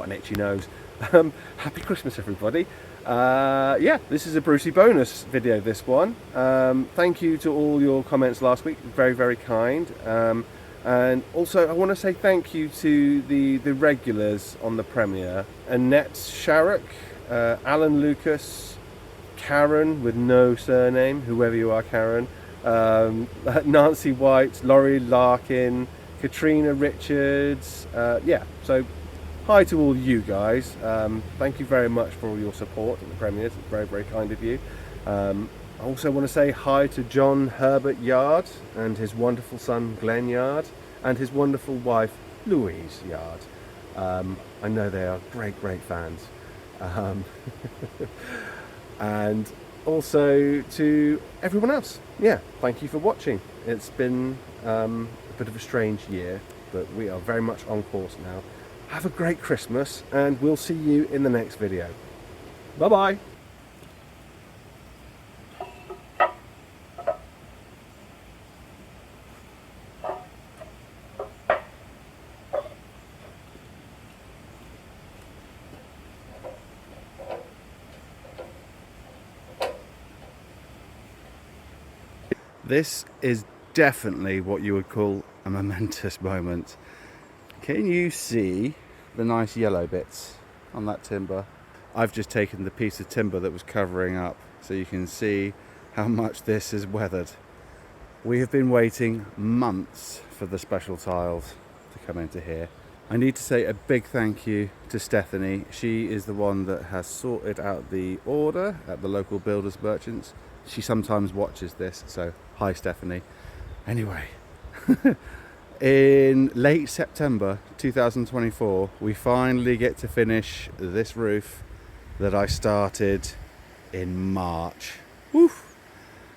got an itchy nose. Happy Christmas, everybody. Yeah, this is a Brucey bonus video, this one. Thank you to all your comments last week, very, very kind. And also I want to say thank you to the regulars on the premiere: Annette Sharrock, Alan Lucas, Karen with no surname, whoever you are, Karen, Nancy White, Laurie Larkin, Katrina Richards. Yeah, so hi to all you guys. Thank you very much for all your support at the premieres. It's very, very kind of you. I also want to say hi to John Herbert Yard and his wonderful son Glenn Yard and his wonderful wife Louise Yard. I know they are great, great fans. And also to everyone else. Yeah, thank you for watching. It's been a bit of a strange year, but we are very much on course now. Have a great Christmas, and we'll see you in the next video. Bye bye. This is definitely what you would call a momentous moment. Can you see the nice yellow bits on that timber? I've just taken the piece of timber that was covering up so you can see how much this is weathered. We have been waiting months for the special tiles to come into here. I need to say a big thank you to Stephanie. She is the one that has sorted out the order at the local builders merchants. She sometimes watches this, so hi Stephanie. Anyway, in late September 2024, we finally get to finish this roof that I started in March. Woo!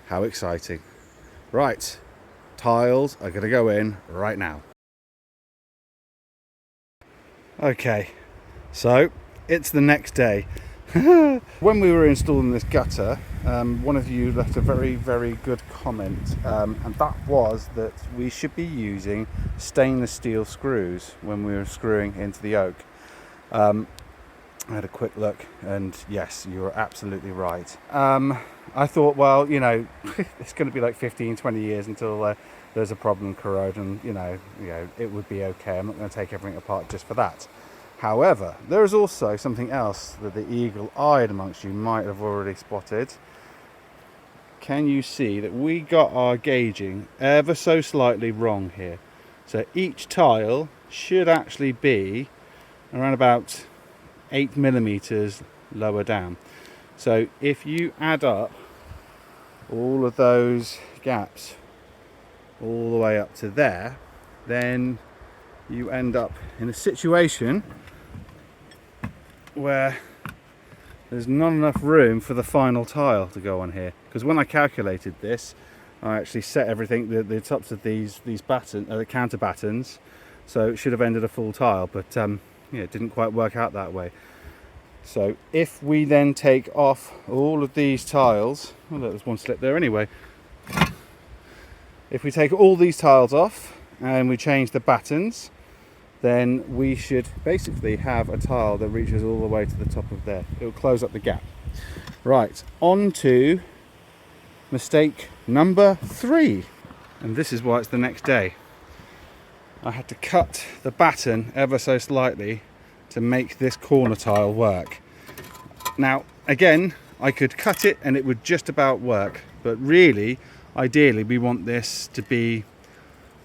How exciting. Right, tiles are gonna go in right now. Okay, so it's the next day. When we were installing this gutter, one of you left a very, very good comment, and that was that we should be using stainless steel screws when we were screwing into the oak. I had a quick look, and yes, you were absolutely right. I thought, well, you know, it's going to be like 15-20 years until there's a problem corrode, and you know it would be okay. I'm not going to take everything apart just for that. However, there is also something else that the eagle-eyed amongst you might have already spotted. Can you see that we got our gauging ever so slightly wrong here? So each tile should actually be around about 8 millimeters lower down. So if you add up all of those gaps all the way up to there, then you end up in a situation where there's not enough room for the final tile to go on here. Because when I calculated this, I actually set everything, the tops of these the counter battens, so it should have ended a full tile, but yeah, it didn't quite work out that way. So if we then take off all of these tiles, well, there's one slip there anyway. If we take all these tiles off and we change the battens, then we should basically have a tile that reaches all the way to the top of there. It will close up the gap. Right, on to mistake number 3. And this is why it's the next day. I had to cut the batten ever so slightly to make this corner tile work. Now, again, I could cut it and it would just about work, but really, ideally, we want this to be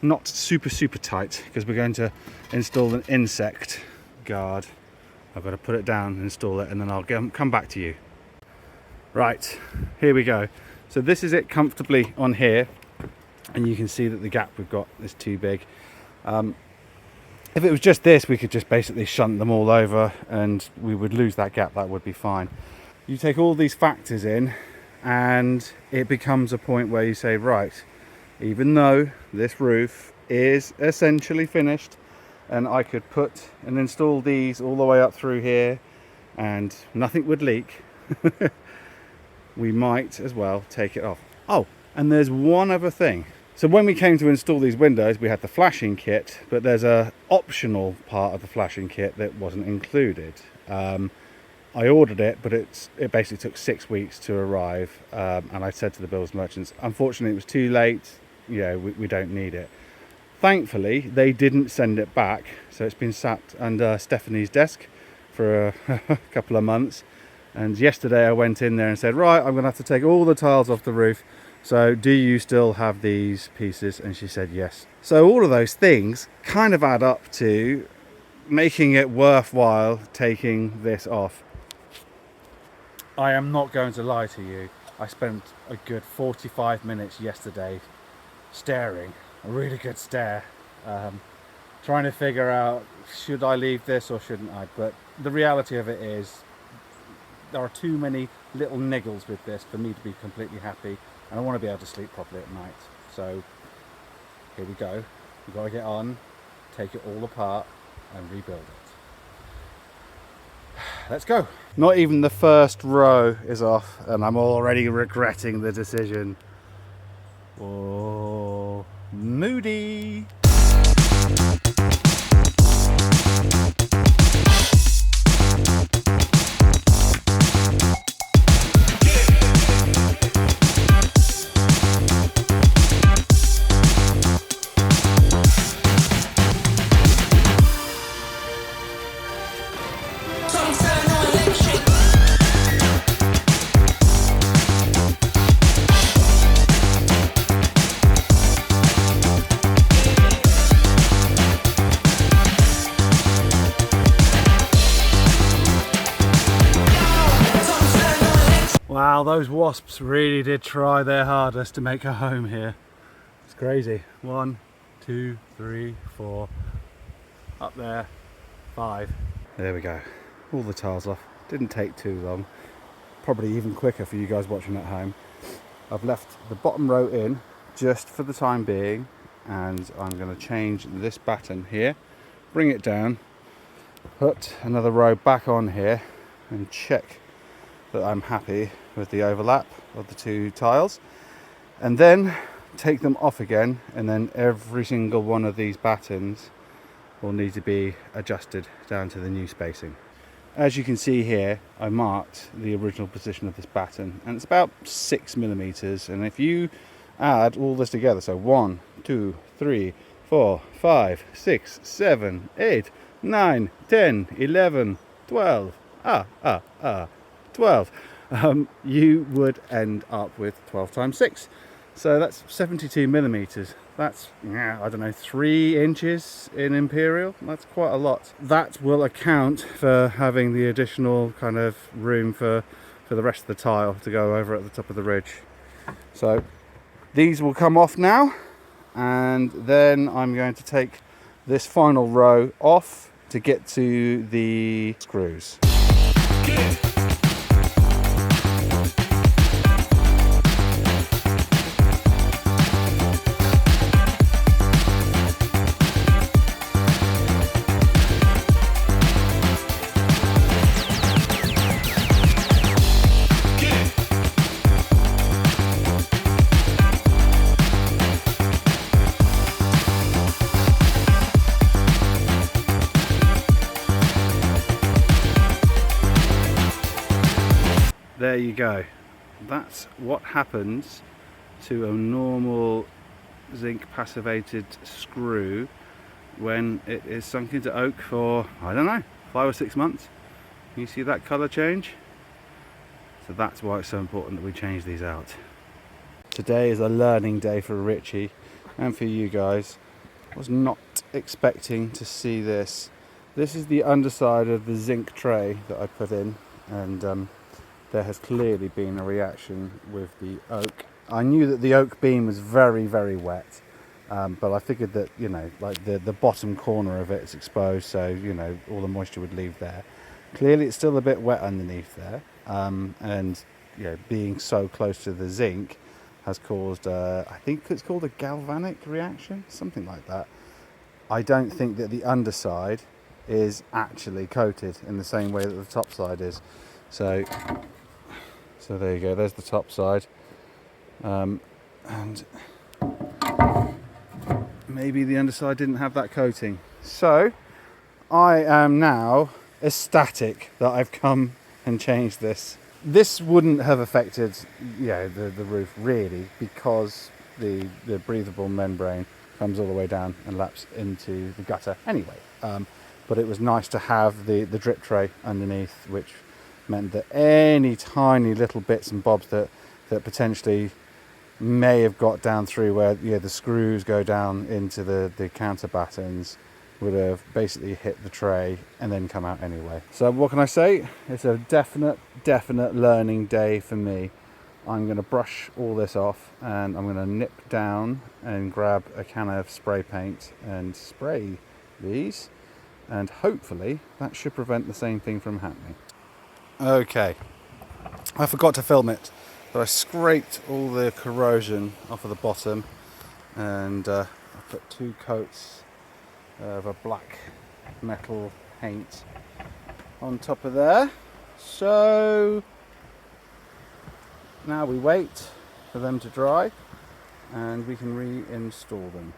not super tight, because we're going to install an insect guard. I've got to put it down and install it, and then I'll come back to you. Right, here we go. So this is it comfortably on here, and you can see that the gap we've got is too big. If it was just this, we could just basically shunt them all over and we would lose that gap. That would be fine. You take all these factors in and it becomes a point where you say, right, even though this roof is essentially finished and I could put and install these all the way up through here and nothing would leak, we might as well take it off. Oh, and there's one other thing. So when we came to install these windows, we had the flashing kit, but there's a optional part of the flashing kit that wasn't included. I ordered it, but it basically took 6 weeks to arrive, and I said to the builders merchants, unfortunately it was too late, we don't need it. Thankfully they didn't send it back, so it's been sat under Stephanie's desk for a couple of months, and yesterday I went in there and said, right, I'm gonna have to take all the tiles off the roof, so do you still have these pieces? And she said yes. So all of those things kind of add up to making it worthwhile taking this off. I am not going to lie to you, I spent a good 45 minutes yesterday staring, a really good stare, trying to figure out, should I leave this or shouldn't I? But the reality of it is, there are too many little niggles with this for me to be completely happy, and I want to be able to sleep properly at night. So here we go, we've got to get on, take it all apart and rebuild it. Let's go. Not even the first row is off and I'm already regretting the decision. Oh, moody. Wow, those wasps really did try their hardest to make a home here. It's crazy. 1, 2, 3, 4, up there, 5. There we go. All the tiles off. Didn't take too long. Probably even quicker for you guys watching at home. I've left the bottom row in just for the time being, and I'm going to change this batten here, bring it down, put another row back on here and check that I'm happy with the overlap of the two tiles, and then take them off again, and then every single one of these battens will need to be adjusted down to the new spacing. As you can see here, I marked the original position of this batten and it's about 6 millimeters, and if you add all this together, so 1, 2, 3, 4, 5, 6, 7, 8, 9, 10, 11, 12, 12, you would end up with 12 times 6. So that's 72 millimeters. That's, I don't know, 3 inches in imperial. That's quite a lot. That will account for having the additional kind of room for the rest of the tile to go over at the top of the ridge. So these will come off now, and then I'm going to take this final row off to get to the screws. There you go. That's what happens to a normal zinc passivated screw when it is sunk into oak for, I don't know, 5 or 6 months. You see that colour change? So that's why it's so important that we change these out. Today is a learning day for Richie and for you guys. I was not expecting to see this. This is the underside of the zinc tray that I put in, and there has clearly been a reaction with the oak. I knew that the oak beam was very, very wet, but I figured that, like the bottom corner of it is exposed, so, all the moisture would leave there. Clearly it's still a bit wet underneath there, and, being so close to the zinc has caused, I think it's called a galvanic reaction, something like that. I don't think that the underside is actually coated in the same way that the top side is. So there you go, there's the top side, and you maybe the underside didn't have that coating. So I am now ecstatic that I've come and changed this. This wouldn't have affected the roof really, because the breathable membrane comes all the way down and laps into the gutter anyway. But it was nice to have the drip tray underneath, which meant that any tiny little bits and bobs that potentially may have got down through where the screws go down into the counter battens would have basically hit the tray and then come out anyway. So what can I say? It's a definite learning day for me. I'm going to brush all this off and I'm going to nip down and grab a can of spray paint and spray these, and hopefully that should prevent the same thing from happening. Okay, I forgot to film it, but I scraped all the corrosion off of the bottom, and I put 2 coats of a black metal paint on top of there. So now we wait for them to dry and we can reinstall them.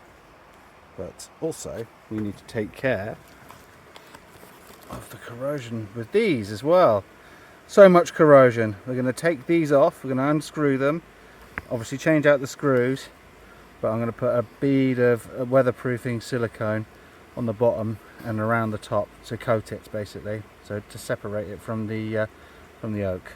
But also we need to take care of the corrosion with these as well. So much corrosion. We're going to take these off, we're going to unscrew them, obviously change out the screws, but I'm going to put a bead of weatherproofing silicone on the bottom and around the top to coat it, basically, so to separate it from the oak.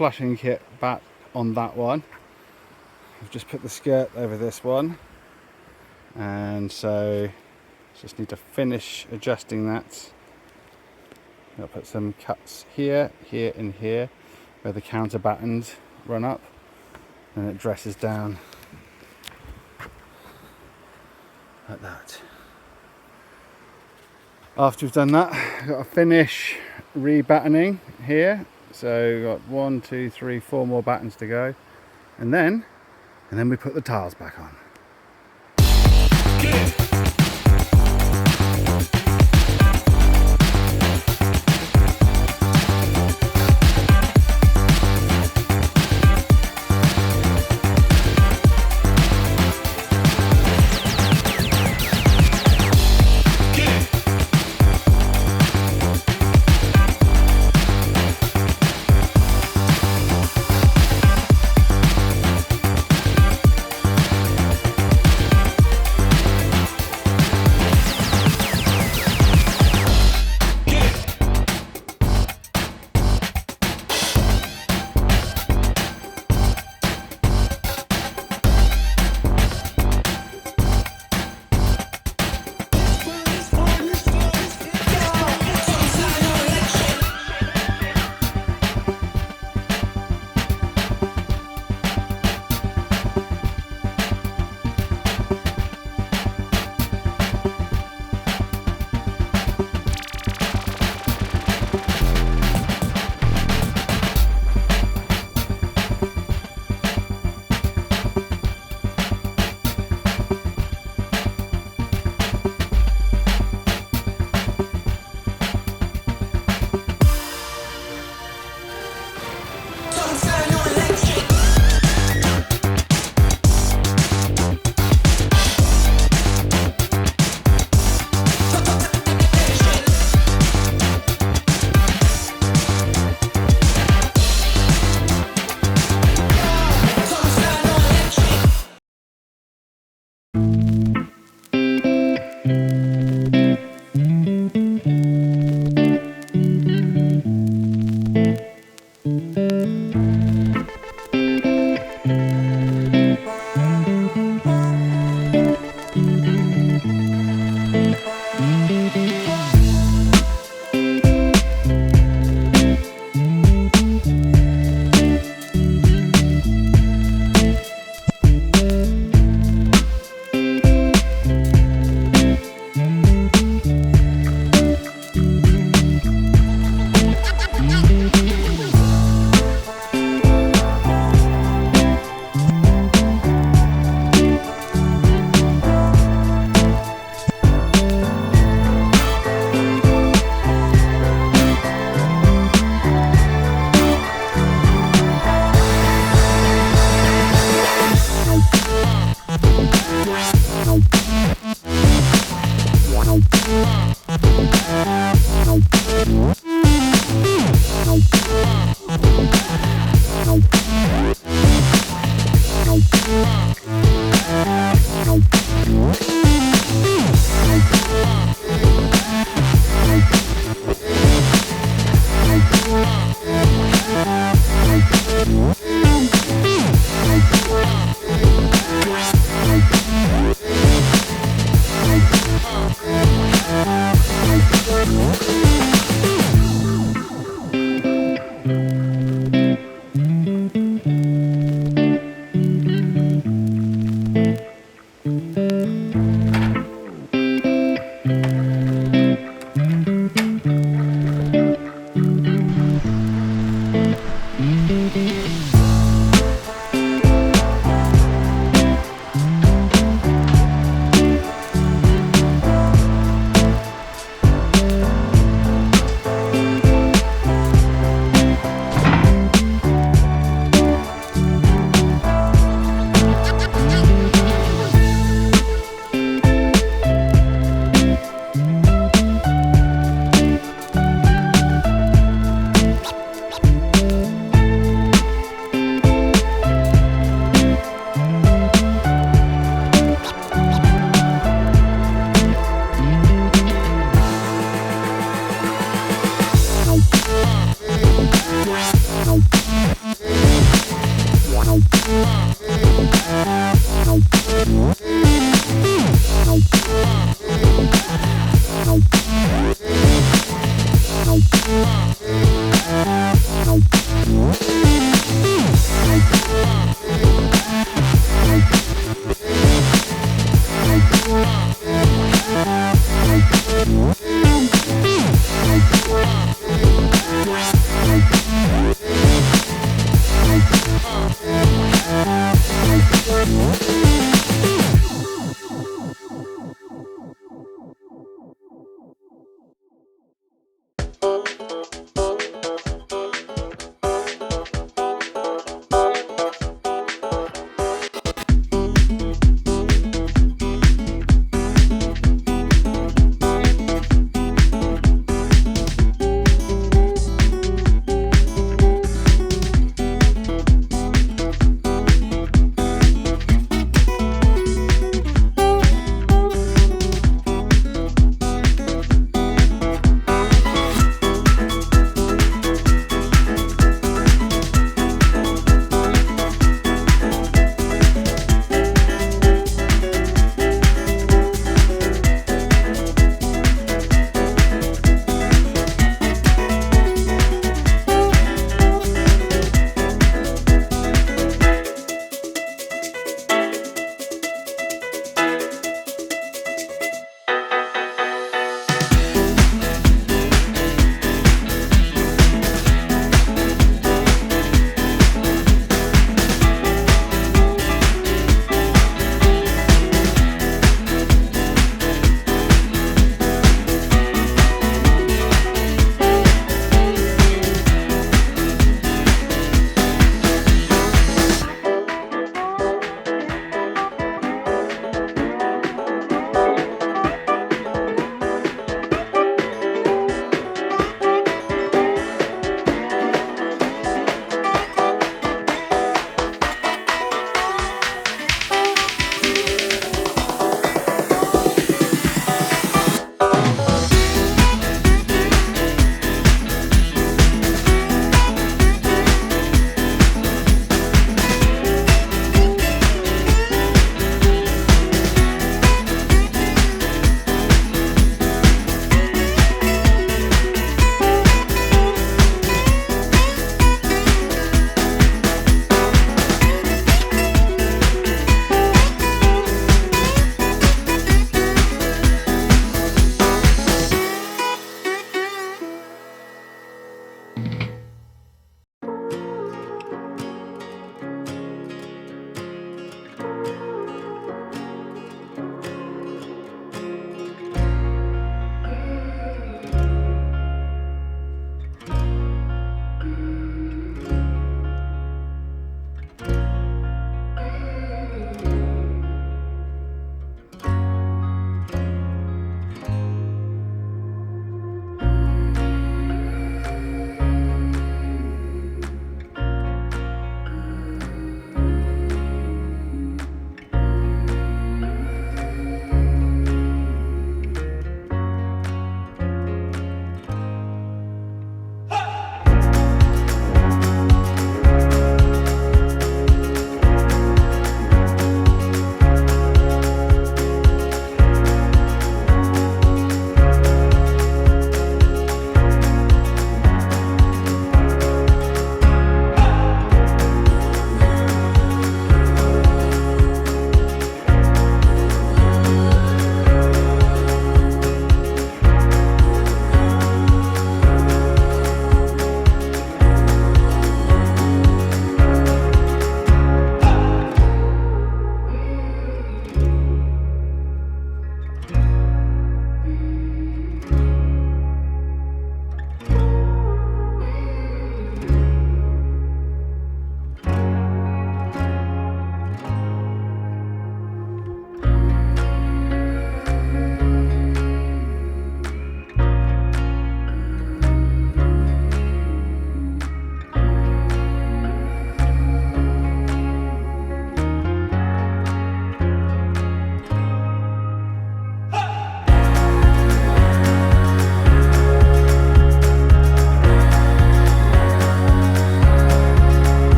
flashing kit back on that one. I've just put the skirt over this one, and so just need to finish adjusting that. I'll put some cuts here, here and here where the counter battens run up, and it dresses down like that. After we've done that, I've got to finish re-battening here. So we've got 1, 2, 3, 4 more battens to go, and then we put the tiles back on.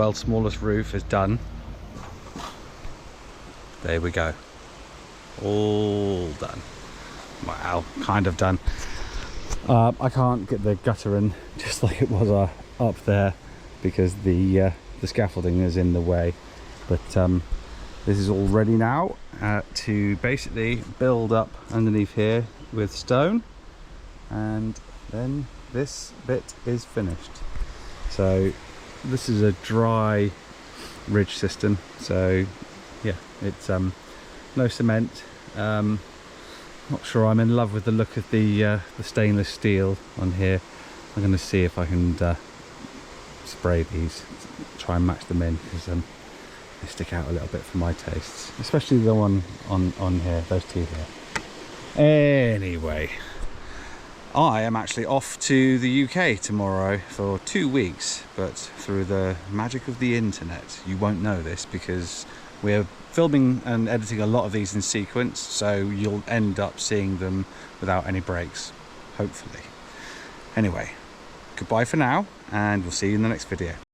world's smallest roof is done. There we go. All done. Wow, kind of done. I can't get the gutter in just like it was up there because the scaffolding is in the way. But this is all ready now to basically build up underneath here with stone, and then this bit is finished. So this is a dry ridge system, so yeah, it's no cement. Not sure I'm in love with the look of the stainless steel on here. I'm going to see if I can spray these, try and match them in, because they stick out a little bit for my tastes, especially the one on here, those two here. Anyway, I am actually off to the UK tomorrow for 2 weeks, but through the magic of the internet, you won't know this because we're filming and editing a lot of these in sequence, so you'll end up seeing them without any breaks, hopefully. Anyway, goodbye for now, and we'll see you in the next video.